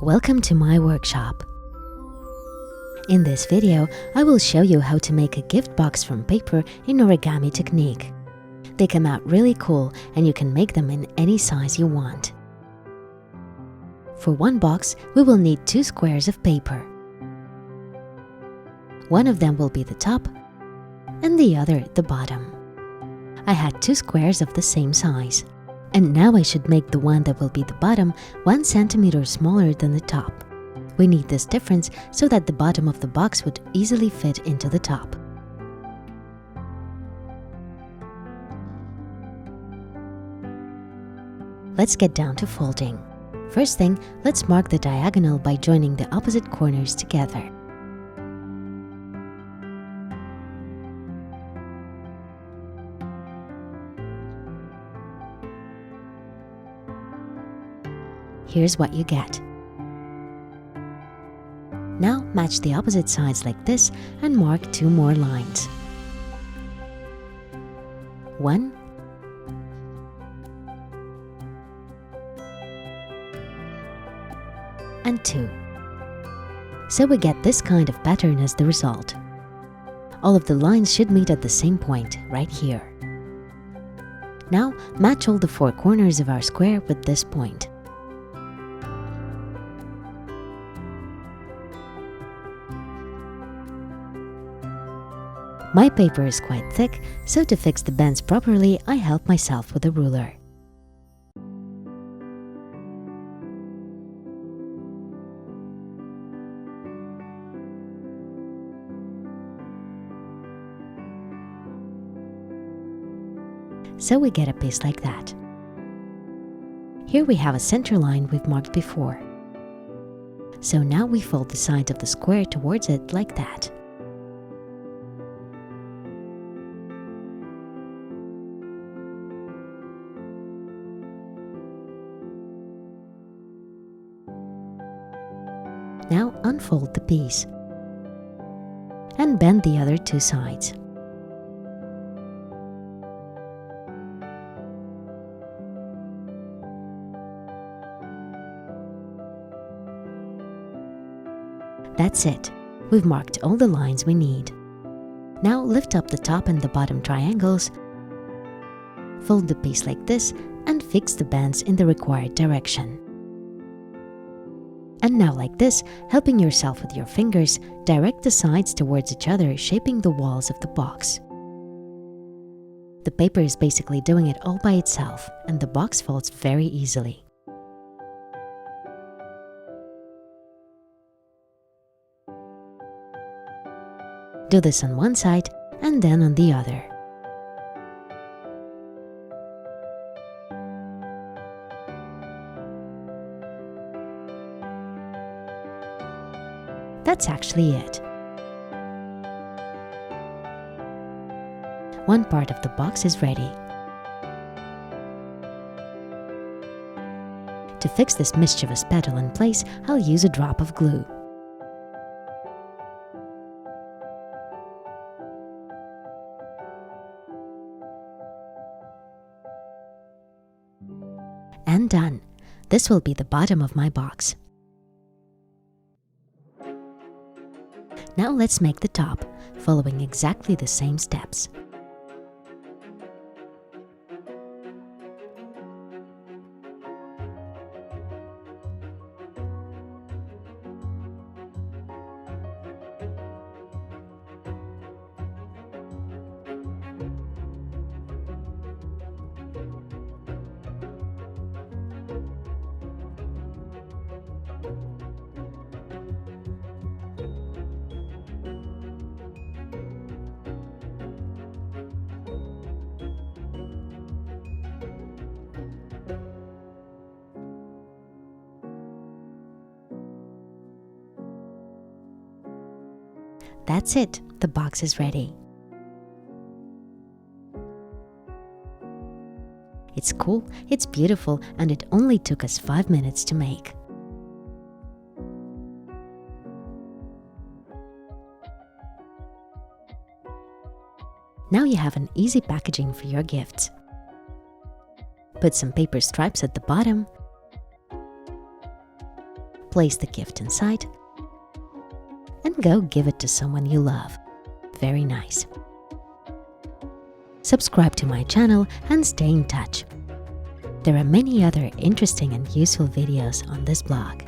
Welcome to my workshop. In this video, I will show you how to make a gift box from paper in origami technique. They come out really cool and you can make them in any size you want. For one box, we will need 2 squares of paper. One of them will be the top and the other the bottom. I had 2 squares of the same size. And now I should make the one that will be the bottom 1 centimeter smaller than the top. We need this difference so that the bottom of the box would easily fit into the top. Let's get down to folding. First thing, let's mark the diagonal by joining the opposite corners together. Here's what you get. Now match the opposite sides like this and mark 2 more lines. 1 and 2. So we get this kind of pattern as the result. All of the lines should meet at the same point, right here. Now match all the 4 corners of our square with this point. My paper is quite thick, so to fix the bends properly, I help myself with a ruler. So we get a piece like that. Here we have a center line we've marked before. So now we fold the sides of the square towards it like that. Now unfold the piece and bend the other 2 sides. That's it. We've marked all the lines we need. Now lift up the top and the bottom triangles, fold the piece like this and fix the bends in the required direction. And now like this, helping yourself with your fingers, direct the sides towards each other, shaping the walls of the box. The paper is basically doing it all by itself, and the box folds very easily. Do this on one side and then on the other. That's actually it. One part of the box is ready. To fix this mischievous petal in place, I'll use a drop of glue. And done. This will be the bottom of my box. Now let's make the top, following exactly the same steps. That's it, the box is ready. It's cool, it's beautiful, and it only took us 5 minutes to make. Now you have an easy packaging for your gifts. Put some paper stripes at the bottom, place the gift inside, and go give it to someone you love. Very nice. Subscribe to my channel and stay in touch. There are many other interesting and useful videos on this blog.